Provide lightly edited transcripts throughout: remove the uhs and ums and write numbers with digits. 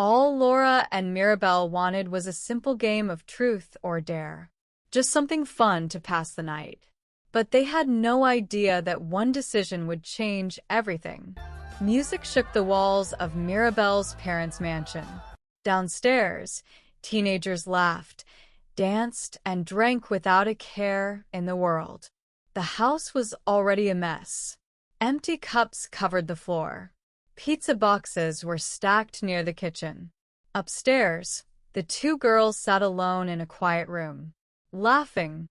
All Lora and Mirabel wanted was a simple game of truth or dare. Just something fun to pass the night. But they had no idea that one decision would change everything. Music shook the walls of Mirabel's parents' mansion. Downstairs, teenagers laughed, danced, and drank without a care in the world. The house was already a mess. Empty cups covered the floor. Pizza boxes were stacked near the kitchen. Upstairs, the two girls sat alone in a quiet room, laughing,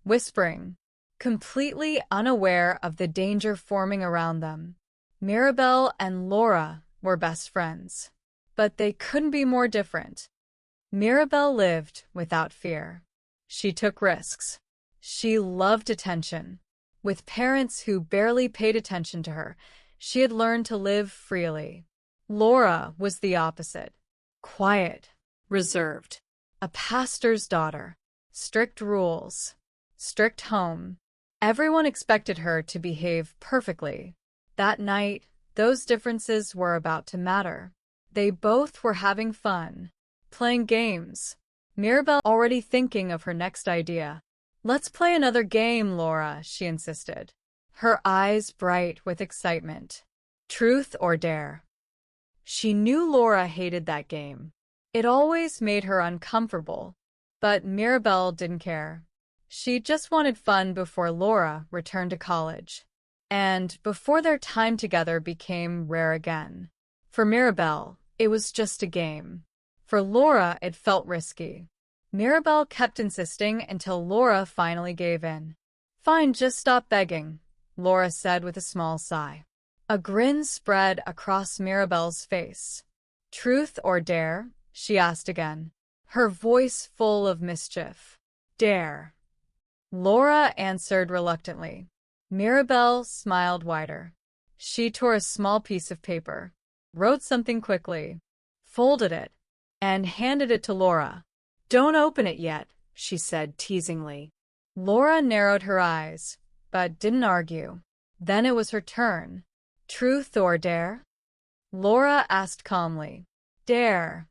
whispering, completely unaware of the danger forming around them. Mirabel and Lora were best friends, but they couldn't be more different. Mirabel lived without fear. She took risks. She loved attention. With parents who barely paid attention to her, she had learned to live freely. Lora was the opposite. Quiet, reserved. A pastor's daughter. Strict rules. Strict home. Everyone expected her to behave perfectly. That night, those differences were about to matter. They both were having fun, playing games. Mirabel already thinking of her next idea. "Let's play another game, Lora," she insisted, her eyes bright with excitement. Truth or dare? She knew Lora hated that game. It always made her uncomfortable. But Mirabel didn't care. She just wanted fun before Lora returned to college, and before their time together became rare again. For Mirabel, it was just a game. For Lora, it felt risky. Mirabel kept insisting until Lora finally gave in. "Fine, just stop begging," Lora said with a small sigh. A grin spread across Mirabel's face. "Truth or dare?" she asked again, her voice full of mischief. "Dare," Lora answered reluctantly. Mirabel smiled wider. She tore a small piece of paper, wrote something quickly, folded it, and handed it to Lora. "Don't open it yet," she said teasingly. Lora narrowed her eyes, but didn't argue. Then it was her turn. "Truth or dare?" Lora asked calmly. "Dare,"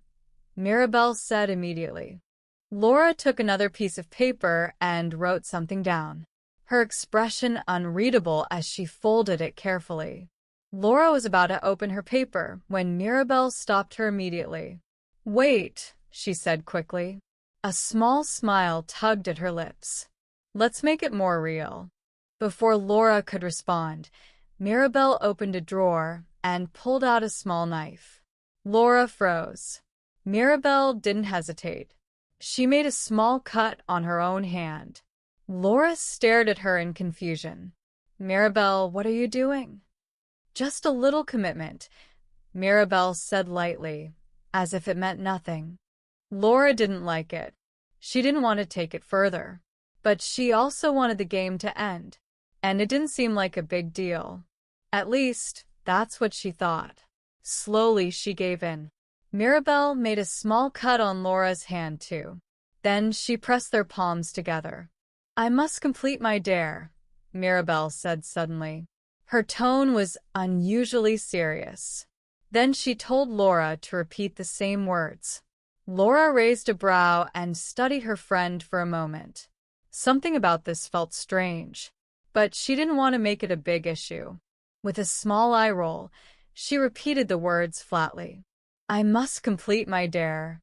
Mirabel said immediately. Lora took another piece of paper and wrote something down, her expression unreadable as she folded it carefully. Lora was about to open her paper when Mirabel stopped her immediately. "Wait," she said quickly. A small smile tugged at her lips. "Let's make it more real." Before Lora could respond, Mirabel opened a drawer and pulled out a small knife. Lora froze. Mirabel didn't hesitate. She made a small cut on her own hand. Lora stared at her in confusion. "Mirabel, what are you doing?" "Just a little commitment," Mirabel said lightly, as if it meant nothing. Lora didn't like it. She didn't want to take it further. But she also wanted the game to end, and it didn't seem like a big deal. At least, that's what she thought. Slowly, she gave in. Mirabel made a small cut on Lora's hand, too. Then she pressed their palms together. "I must complete my dare," Mirabel said suddenly. Her tone was unusually serious. Then she told Lora to repeat the same words. Lora raised a brow and studied her friend for a moment. Something about this felt strange, but she didn't want to make it a big issue. With a small eye roll, she repeated the words flatly. "I must complete my dare."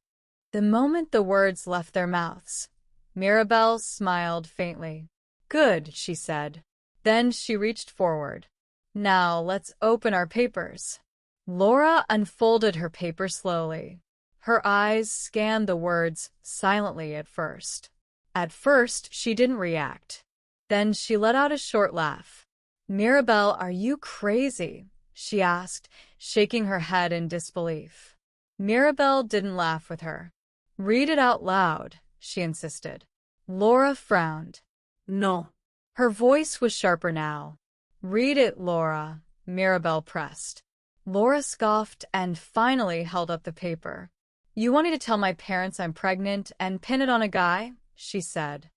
The moment the words left their mouths, Mirabel smiled faintly. "Good," she said. Then she reached forward. "Now let's open our papers." Lora unfolded her paper slowly. Her eyes scanned the words silently at first. At first, she didn't react. Then she let out a short laugh. "Mirabel, are you crazy?" she asked, shaking her head in disbelief. Mirabel didn't laugh with her. "Read it out loud," she insisted. Lora frowned. "No." Her voice was sharper now. "Read it, Lora," Mirabel pressed. Lora scoffed and finally held up the paper. "You want me to tell my parents I'm pregnant and pin it on a guy?" she said.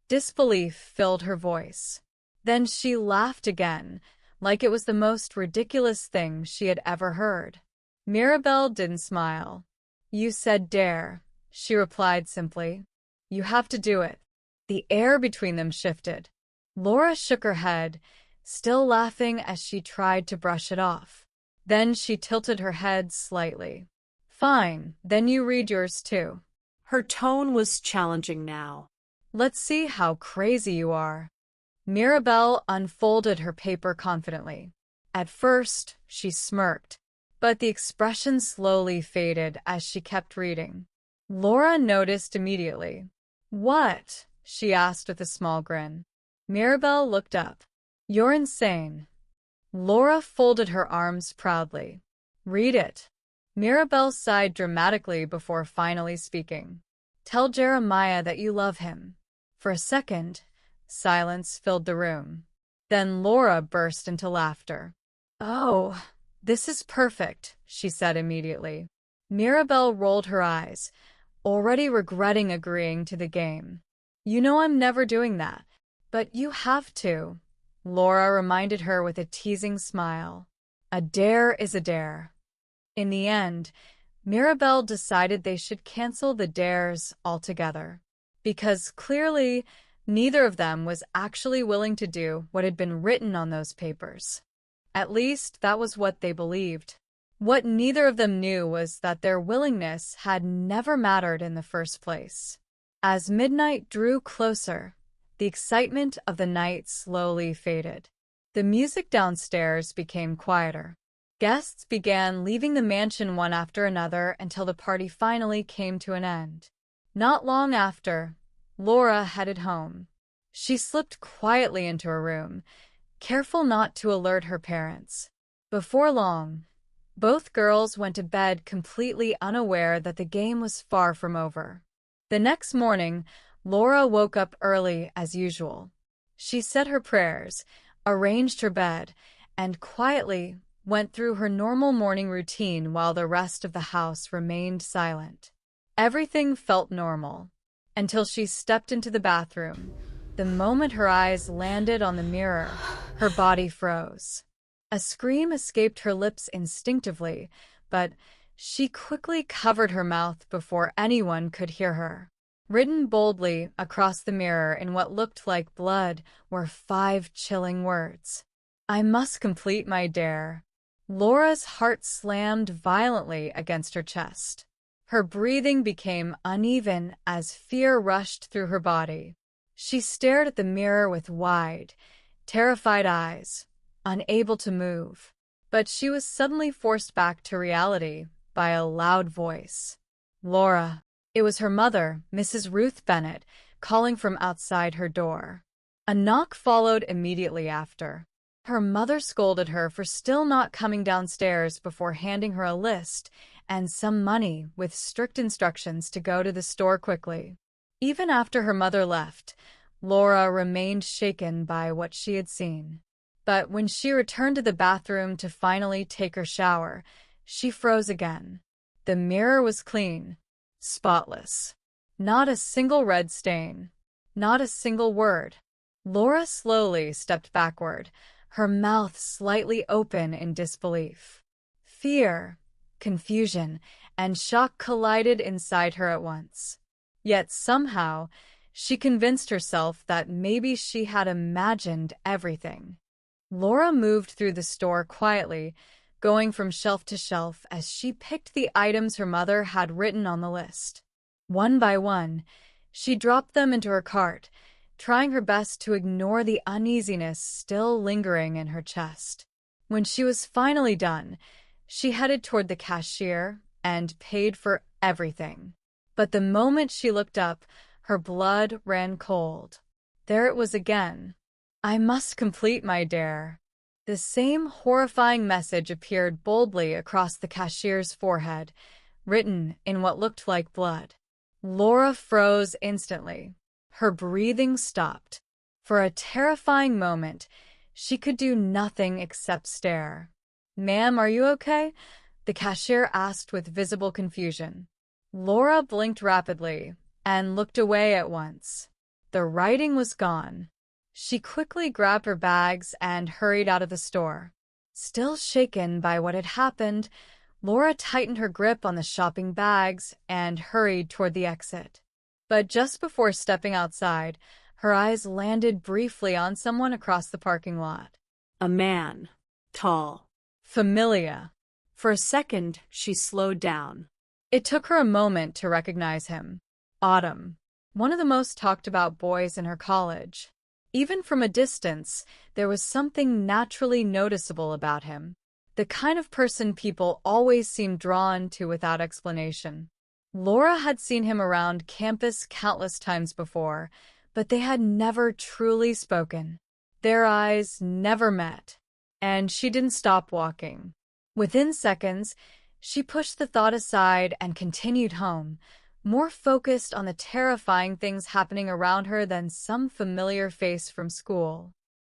Disbelief filled her voice. Then she laughed again, like it was the most ridiculous thing she had ever heard. Mirabel didn't smile. You said dare, she replied simply. You have to do it. The air between them shifted. Lora shook her head, still laughing as she tried to brush it off. Then she tilted her head slightly. Fine, then you read yours too. Her tone was challenging now. Let's see how crazy you are. Mirabel unfolded her paper confidently. At first, she smirked, but the expression slowly faded as she kept reading. Lora noticed immediately. What? She asked with a small grin. Mirabel looked up. You're insane. Lora folded her arms proudly. Read it. Mirabel sighed dramatically before finally speaking. Tell Jeremiah that you love him. For a second, silence filled the room. Then Lora burst into laughter. Oh, this is perfect, she said immediately. Mirabel rolled her eyes, already regretting agreeing to the game. You know I'm never doing that. But you have to, Lora reminded her with a teasing smile. A dare is a dare. In the end, Mirabel decided they should cancel the dares altogether, because clearly neither of them was actually willing to do what had been written on those papers. At least that was what they believed. What neither of them knew was that their willingness had never mattered in the first place. As midnight drew closer, the excitement of the night slowly faded. The music downstairs became quieter. Guests began leaving the mansion one after another until the party finally came to an end. Not long after, Lora headed home. She slipped quietly into her room, careful not to alert her parents. Before long, both girls went to bed completely unaware that the game was far from over. The next morning, Lora woke up early as usual. She said her prayers, arranged her bed, and quietly went through her normal morning routine while the rest of the house remained silent. Everything felt normal, until she stepped into the bathroom. The moment her eyes landed on the mirror, her body froze. A scream escaped her lips instinctively, but she quickly covered her mouth before anyone could hear her. Written boldly across the mirror in what looked like blood were 5 chilling words. I must complete my dare. Lora's heart slammed violently against her chest. Her breathing became uneven as fear rushed through her body. She stared at the mirror with wide, terrified eyes, unable to move. But she was suddenly forced back to reality by a loud voice. Lora. It was her mother, Mrs. Ruth Bennett, calling from outside her door. A knock followed immediately after. Her mother scolded her for still not coming downstairs before handing her a list and some money with strict instructions to go to the store quickly. Even after her mother left, Lora remained shaken by what she had seen. But when she returned to the bathroom to finally take her shower, she froze again. The mirror was clean. Spotless. Not a single red stain. Not a single word. Lora slowly stepped backward, her mouth slightly open in disbelief. Fear, confusion, and shock collided inside her at once. Yet somehow, she convinced herself that maybe she had imagined everything. Lora moved through the store quietly, going from shelf to shelf as she picked the items her mother had written on the list. One by one, she dropped them into her cart, trying her best to ignore the uneasiness still lingering in her chest. When she was finally done, she headed toward the cashier and paid for everything. But the moment she looked up, her blood ran cold. There it was again. I must complete my dare. The same horrifying message appeared boldly across the cashier's forehead, written in what looked like blood. Lora froze instantly. Her breathing stopped. For a terrifying moment, she could do nothing except stare. Ma'am, are you okay? The cashier asked with visible confusion. Lora blinked rapidly and looked away at once. The writing was gone. She quickly grabbed her bags and hurried out of the store. Still shaken by what had happened, Lora tightened her grip on the shopping bags and hurried toward the exit. But just before stepping outside, her eyes landed briefly on someone across the parking lot. A man. Tall. Familia. For a second, she slowed down. It took her a moment to recognize him. Autumn. One of the most talked about boys in her college. Even from a distance, there was something naturally noticeable about him. The kind of person people always seemed drawn to without explanation. Lora had seen him around campus countless times before, but they had never truly spoken. Their eyes never met, and she didn't stop walking. Within seconds, she pushed the thought aside and continued home, more focused on the terrifying things happening around her than some familiar face from school.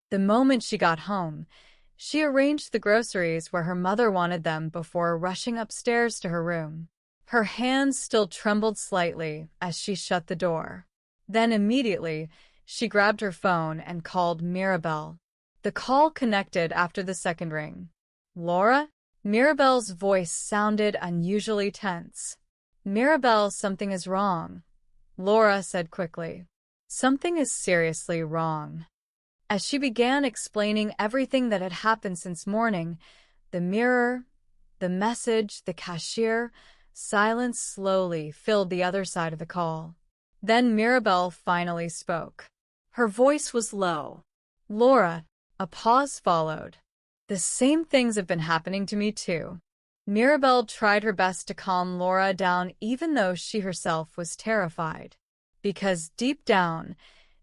The moment she got home, she arranged the groceries where her mother wanted them before rushing upstairs to her room. Her hands still trembled slightly as she shut the door. Then immediately, she grabbed her phone and called Mirabel. The call connected after the second ring. "Lora?" Mirabel's voice sounded unusually tense. "Mirabel, something is wrong," Lora said quickly. "Something is seriously wrong." As she began explaining everything that had happened since morning, the mirror, the message, the cashier, silence slowly filled the other side of the call. Then Mirabel finally spoke. Her voice was low. "Lora." A pause followed. "The same things have been happening to me too." Mirabel tried her best to calm Lora down even though she herself was terrified. Because deep down,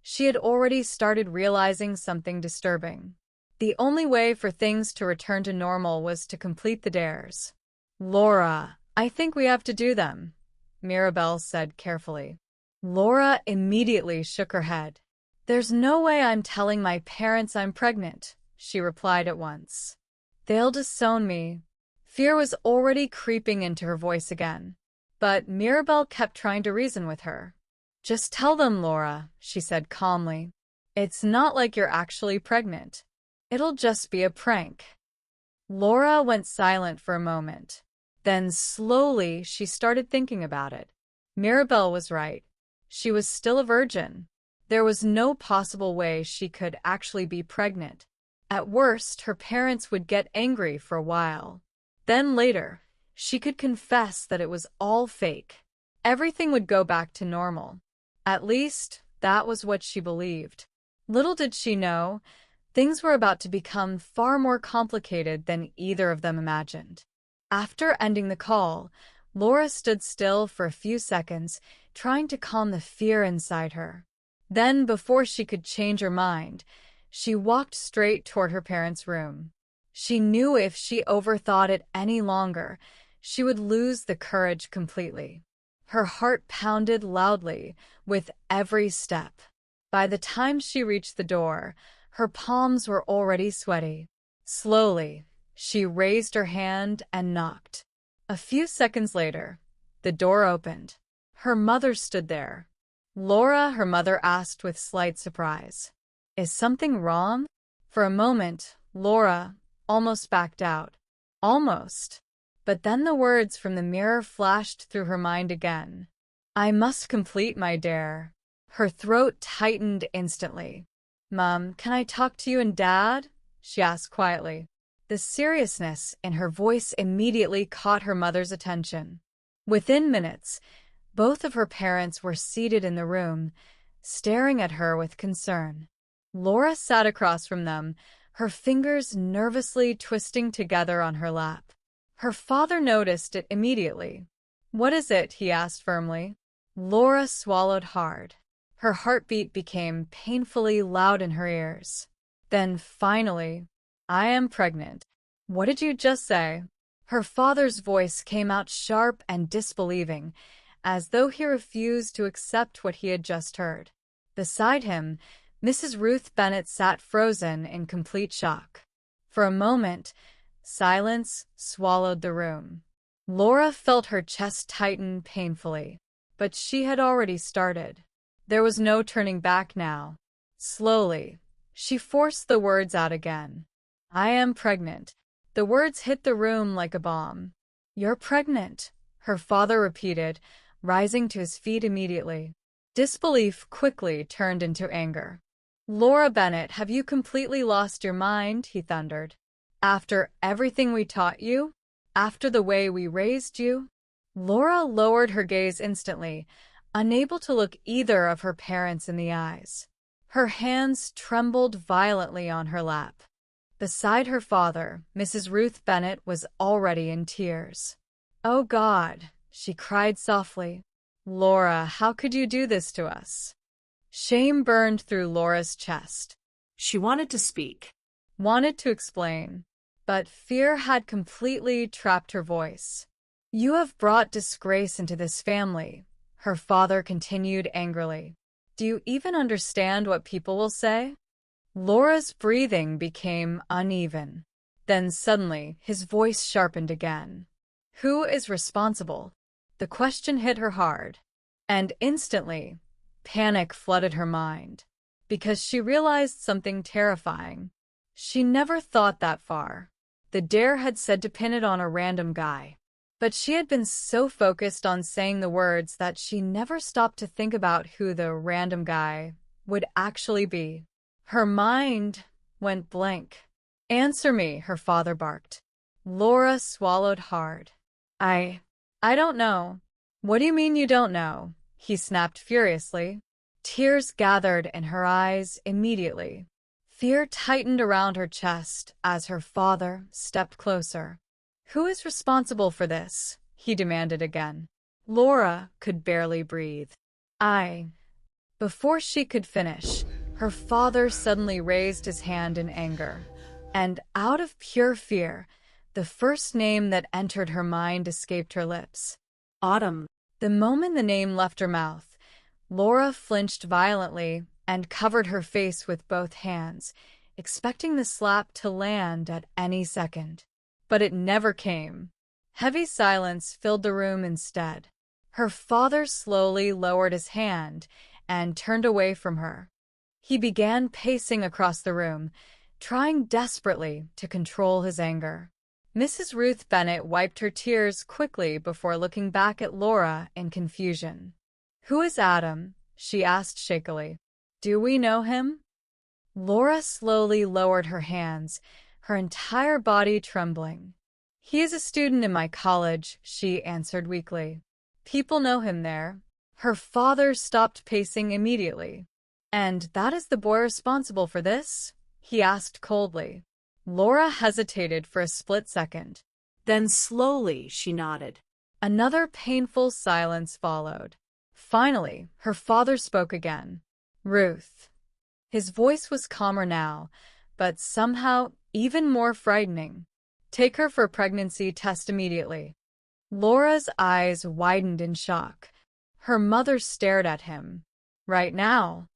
she had already started realizing something disturbing. The only way for things to return to normal was to complete the dares. "Lora, I think we have to do them," Mirabel said carefully. Lora immediately shook her head. "There's no way I'm telling my parents I'm pregnant," she replied at once. "They'll disown me." Fear was already creeping into her voice again. But Mirabel kept trying to reason with her. "Just tell them, Lora," she said calmly. "It's not like you're actually pregnant. It'll just be a prank." Lora went silent for a moment. Then slowly she started thinking about it. Mirabel was right. She was still a virgin. There was no possible way she could actually be pregnant. At worst, her parents would get angry for a while. Then later, she could confess that it was all fake. Everything would go back to normal. At least, that was what she believed. Little did she know, things were about to become far more complicated than either of them imagined. After ending the call, Lora stood still for a few seconds, trying to calm the fear inside her. Then, before she could change her mind, she walked straight toward her parents' room. She knew if she overthought it any longer, she would lose the courage completely. Her heart pounded loudly with every step. By the time she reached the door, her palms were already sweaty. Slowly, she raised her hand and knocked. A few seconds later, the door opened. Her mother stood there. "Lora," her mother asked with slight surprise. "Is something wrong?" For a moment, Lora almost backed out. Almost. But then the words from the mirror flashed through her mind again. "I must complete my dare." Her throat tightened instantly. "Mom, can I talk to you and Dad?" she asked quietly. The seriousness in her voice immediately caught her mother's attention. Within minutes, both of her parents were seated in the room, staring at her with concern. Lora sat across from them, her fingers nervously twisting together on her lap. Her father noticed it immediately. "What is it?" he asked firmly. Lora swallowed hard. Her heartbeat became painfully loud in her ears. Then finally, "I am pregnant." "What did you just say?" Her father's voice came out sharp and disbelieving, as though he refused to accept what he had just heard. Beside him, Mrs. Ruth Bennett sat frozen in complete shock. For a moment, silence swallowed the room. Lora felt her chest tighten painfully, but she had already started. There was no turning back now. Slowly, she forced the words out again. "I am pregnant." The words hit the room like a bomb. "You're pregnant," her father repeated, rising to his feet immediately. Disbelief quickly turned into anger. "Lora Bennett, have you completely lost your mind?" he thundered. "After everything we taught you? After the way we raised you?" Lora lowered her gaze instantly, unable to look either of her parents in the eyes. Her hands trembled violently on her lap. Beside her father, Mrs. Ruth Bennett was already in tears. "Oh God," she cried softly. "Lora, how could you do this to us?" Shame burned through Lora's chest. She wanted to speak. Wanted to explain, but fear had completely trapped her voice. "You have brought disgrace into this family," her father continued angrily. "Do you even understand what people will say?" Lora's breathing became uneven. Then suddenly, his voice sharpened again. "Who is responsible?" The question hit her hard. And instantly, panic flooded her mind. Because she realized something terrifying. She never thought that far. The dare had said to pin it on a random guy. But she had been so focused on saying the words that she never stopped to think about who the random guy would actually be. Her mind went blank. "Answer me," her father barked. Lora swallowed hard. I don't know." "What do you mean you don't know?" he snapped furiously. Tears gathered in her eyes immediately. Fear tightened around her chest as her father stepped closer. "Who is responsible for this?" he demanded again. Lora could barely breathe. Before she could finish, her father suddenly raised his hand in anger. And out of pure fear, the first name that entered her mind escaped her lips. Autumn. The moment the name left her mouth, Lora flinched violently and covered her face with both hands, expecting the slap to land at any second. But it never came. Heavy silence filled the room instead. Her father slowly lowered his hand and turned away from her. He began pacing across the room, trying desperately to control his anger. Mrs. Ruth Bennett wiped her tears quickly before looking back at Lora in confusion. "Who is Adam?" she asked shakily. "Do we know him?" Lora slowly lowered her hands, her entire body trembling. "He is a student in my college," she answered weakly. "People know him there." Her father stopped pacing immediately. "And that is the boy responsible for this?" he asked coldly. Lora hesitated for a split second. Then slowly she nodded. Another painful silence followed. Finally, her father spoke again. "Ruth." His voice was calmer now, but somehow even more frightening. "Take her for a pregnancy test immediately." Lora's eyes widened in shock. Her mother stared at him. "Right now?"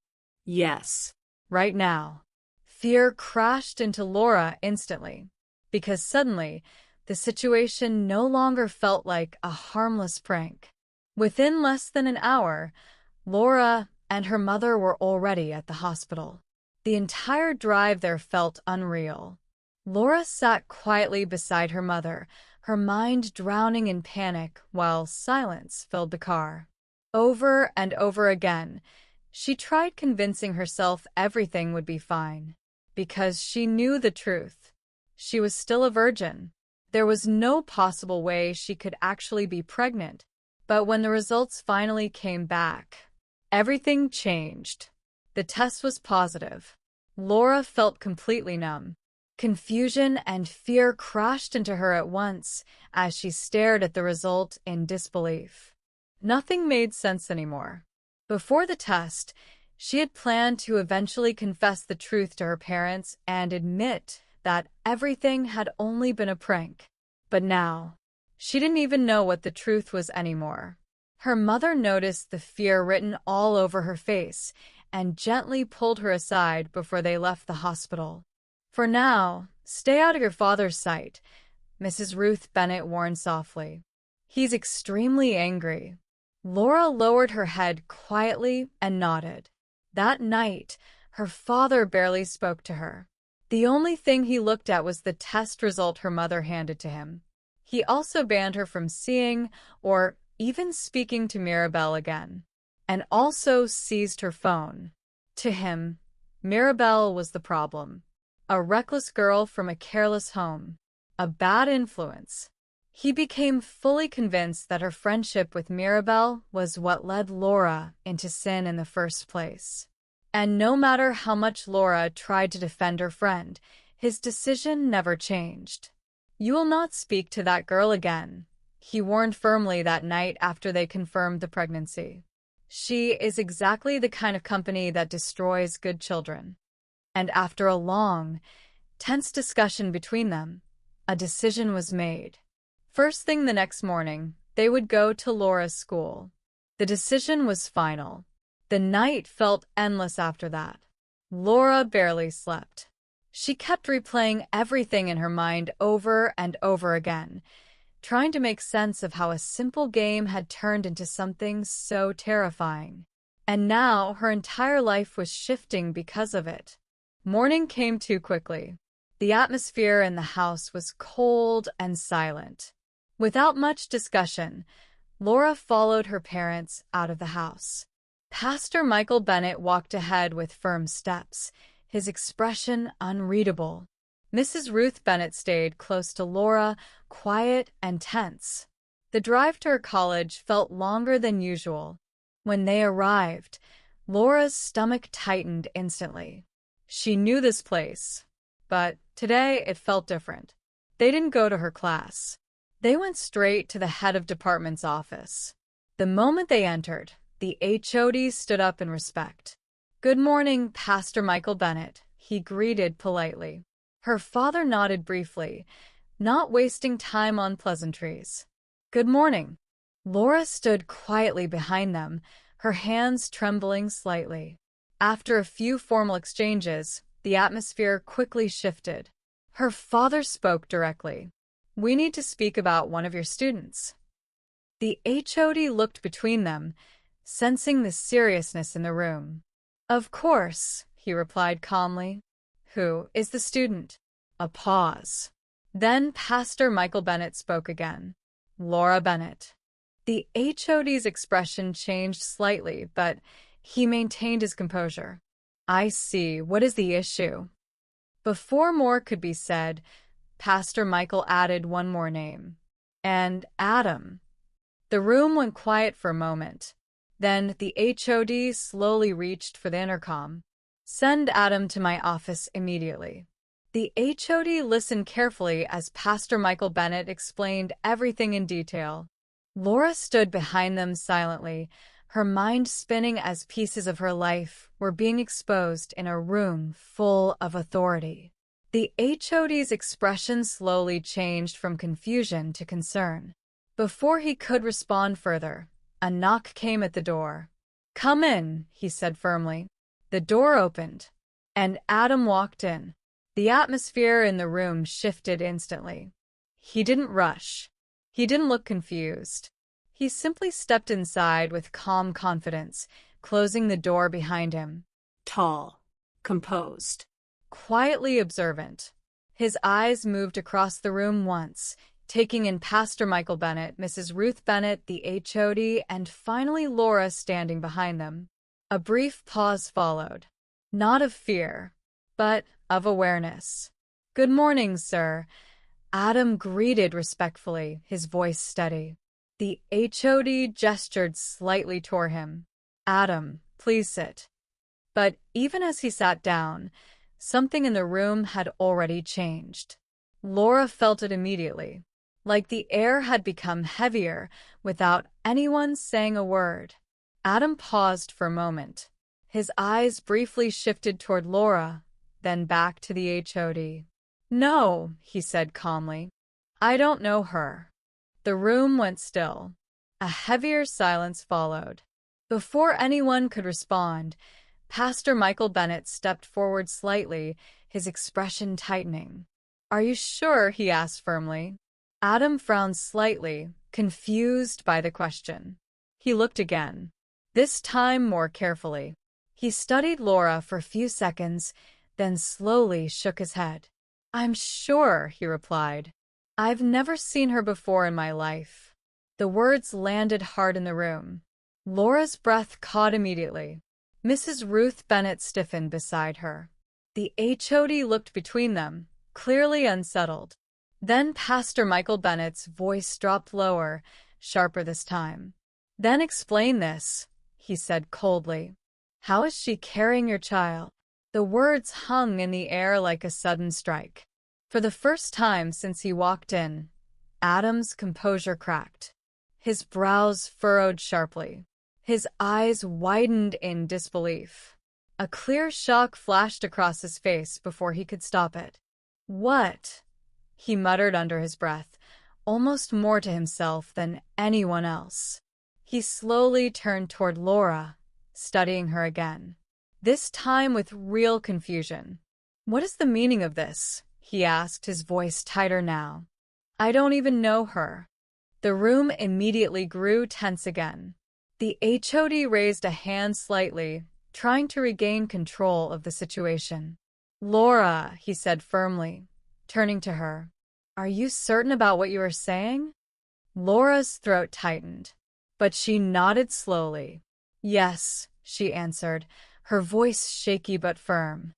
"Yes." "Right now." Fear crashed into Lora instantly, because suddenly the situation no longer felt like a harmless prank. Within less than an hour, Lora and her mother were already at the hospital. The entire drive there felt unreal. Lora sat quietly beside her mother, her mind drowning in panic while silence filled the car. Over and over again, she tried convincing herself everything would be fine. Because she knew the truth. She was still a virgin. There was no possible way she could actually be pregnant. But when the results finally came back, everything changed. The test was positive. Lora felt completely numb. Confusion and fear crashed into her at once as she stared at the result in disbelief. Nothing made sense anymore. Before the test, she had planned to eventually confess the truth to her parents and admit that everything had only been a prank. But now, she didn't even know what the truth was anymore. Her mother noticed the fear written all over her face and gently pulled her aside before they left the hospital. "For now, stay out of your father's sight," Mrs. Ruth Bennett warned softly. "He's extremely angry." Lora lowered her head quietly and nodded. That night, her father barely spoke to her. The only thing he looked at was the test result her mother handed to him. He also banned her from seeing or even speaking to Mirabel again, and also seized her phone. To him, Mirabel was the problem. A reckless girl from a careless home. A bad influence. He became fully convinced that her friendship with Mirabel was what led Lora into sin in the first place. And no matter how much Lora tried to defend her friend, his decision never changed. "You will not speak to that girl again," he warned firmly that night after they confirmed the pregnancy. "She is exactly the kind of company that destroys good children." And after a long, tense discussion between them, a decision was made. First thing the next morning, they would go to Lora's school. The decision was final. The night felt endless after that. Lora barely slept. She kept replaying everything in her mind over and over again, trying to make sense of how a simple game had turned into something so terrifying. And now her entire life was shifting because of it. Morning came too quickly. The atmosphere in the house was cold and silent. Without much discussion, Lora followed her parents out of the house. Pastor Michael Bennett walked ahead with firm steps, his expression unreadable. Mrs. Ruth Bennett stayed close to Lora, quiet and tense. The drive to her college felt longer than usual. When they arrived, Lora's stomach tightened instantly. She knew this place, but today it felt different. They didn't go to her class. They went straight to the head of department's office. The moment they entered, the HOD stood up in respect. "Good morning, Pastor Michael Bennett," he greeted politely. Her father nodded briefly, not wasting time on pleasantries. "Good morning." Lora stood quietly behind them, her hands trembling slightly. After a few formal exchanges, the atmosphere quickly shifted. Her father spoke directly. "We need to speak about one of your students." The HOD looked between them, sensing the seriousness in the room. "Of course," he replied calmly. "Who is the student?" A pause. Then Pastor Michael Bennett spoke again. "Lora Bennett." The HOD's expression changed slightly, but he maintained his composure. "I see. What is the issue?" Before more could be said, Pastor Michael added one more name. "And Adam." The room went quiet for a moment. Then the HOD slowly reached for the intercom. "Send Adam to my office immediately." The HOD listened carefully as Pastor Michael Bennett explained everything in detail. Lora stood behind them silently, her mind spinning as pieces of her life were being exposed in a room full of authority. The HOD's expression slowly changed from confusion to concern. Before he could respond further, a knock came at the door. "Come in," he said firmly. The door opened, and Adam walked in. The atmosphere in the room shifted instantly. He didn't rush. He didn't look confused. He simply stepped inside with calm confidence, closing the door behind him. Tall, composed, Quietly observant. His eyes moved across the room once, taking in Pastor Michael Bennett, Mrs. Ruth Bennett, the HOD, and finally Lora standing behind them. A brief pause followed. Not of fear, but of awareness. "Good morning, sir," Adam greeted respectfully, his voice steady. The HOD gestured slightly toward him. "Adam, please sit." But even as he sat down, something in the room had already changed. Lora felt it immediately, like the air had become heavier without anyone saying a word. Adam paused for a moment. His eyes briefly shifted toward Lora, then back to the HOD. "No," he said calmly. "I don't know her." The room went still. A heavier silence followed. Before anyone could respond, Pastor Michael Bennett stepped forward slightly, his expression tightening. "Are you sure?" he asked firmly. Adam frowned slightly, confused by the question. He looked again, this time more carefully. He studied Lora for a few seconds, then slowly shook his head. "I'm sure," he replied. I've never seen her before in my life. The words landed hard in the room. Laura's breath caught immediately. Mrs. Ruth Bennett stiffened beside her. The HOD looked between them, clearly unsettled. Then Pastor Michael Bennett's voice dropped lower, sharper this time. Then explain this, he said coldly. How is she carrying your child? The words hung in the air like a sudden strike. For the first time since he walked in, Adam's composure cracked. His brows furrowed sharply. His eyes widened in disbelief. A clear shock flashed across his face before he could stop it. What? He muttered under his breath, almost more to himself than anyone else. He slowly turned toward Lora, studying her again, this time with real confusion. What is the meaning of this? He asked, his voice tighter now. I don't even know her. The room immediately grew tense again. The HOD raised a hand slightly, trying to regain control of the situation. Lora, he said firmly, turning to her. Are you certain about what you are saying? Laura's throat tightened, but she nodded slowly. Yes, she answered, her voice shaky but firm.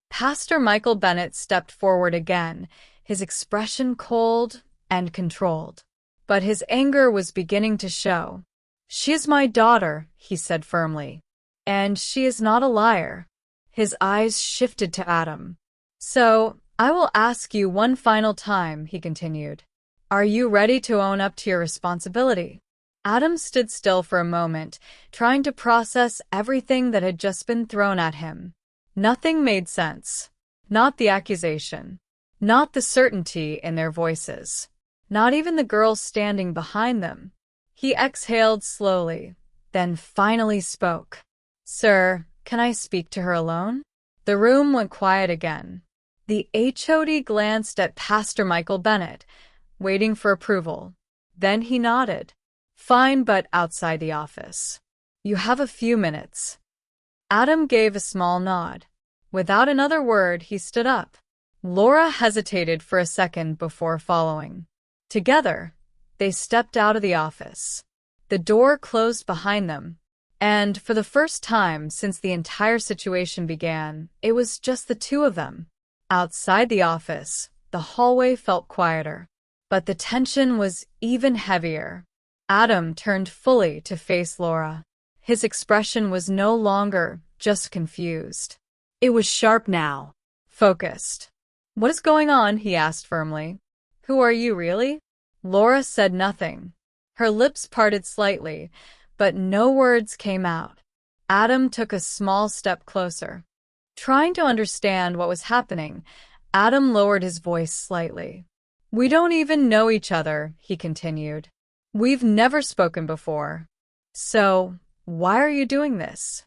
Pastor Michael Bennett stepped forward again, his expression cold and controlled. But his anger was beginning to show. She is my daughter, he said firmly. And she is not a liar. His eyes shifted to Adam. So, I will ask you one final time, he continued. Are you ready to own up to your responsibility? Adam stood still for a moment, trying to process everything that had just been thrown at him. Nothing made sense. Not the accusation. Not the certainty in their voices. Not even the girl standing behind them. He exhaled slowly, then finally spoke. Sir, can I speak to her alone? The room went quiet again. The HOD glanced at Pastor Michael Bennett, waiting for approval. Then he nodded. Fine, but outside the office. You have a few minutes. Adam gave a small nod. Without another word, he stood up. Lora hesitated for a second before following. Together, they stepped out of the office. The door closed behind them, and for the first time since the entire situation began, it was just the two of them. Outside the office, the hallway felt quieter, but the tension was even heavier. Adam turned fully to face Lora. His expression was no longer just confused. It was sharp now, focused. What is going on? He asked firmly. Who are you, really? Lora said nothing. Her lips parted slightly, but no words came out. Adam took a small step closer. Trying to understand what was happening, Adam lowered his voice slightly. We don't even know each other, he continued. We've never spoken before. So, why are you doing this?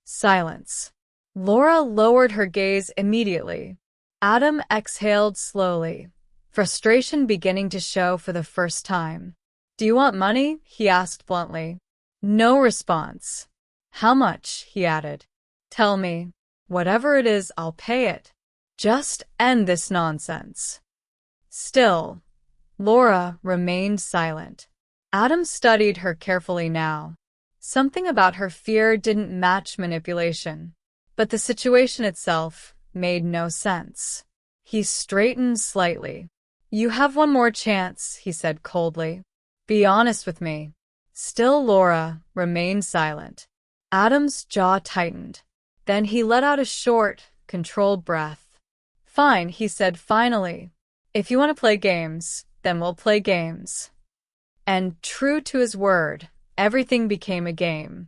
Silence. Lora lowered her gaze immediately. Adam exhaled slowly, frustration beginning to show for the first time. Do you want money? He asked bluntly. No response. How much? He added. Tell me. Whatever it is, I'll pay it. Just end this nonsense. Still, Lora remained silent. Adam studied her carefully now. Something about her fear didn't match manipulation, but the situation itself made no sense. He straightened slightly. You have one more chance, he said coldly. Be honest with me. Still Lora remained silent. Adam's jaw tightened. Then he let out a short, controlled breath. Fine, he said finally. If you want to play games, then we'll play games. And true to his word, everything became a game.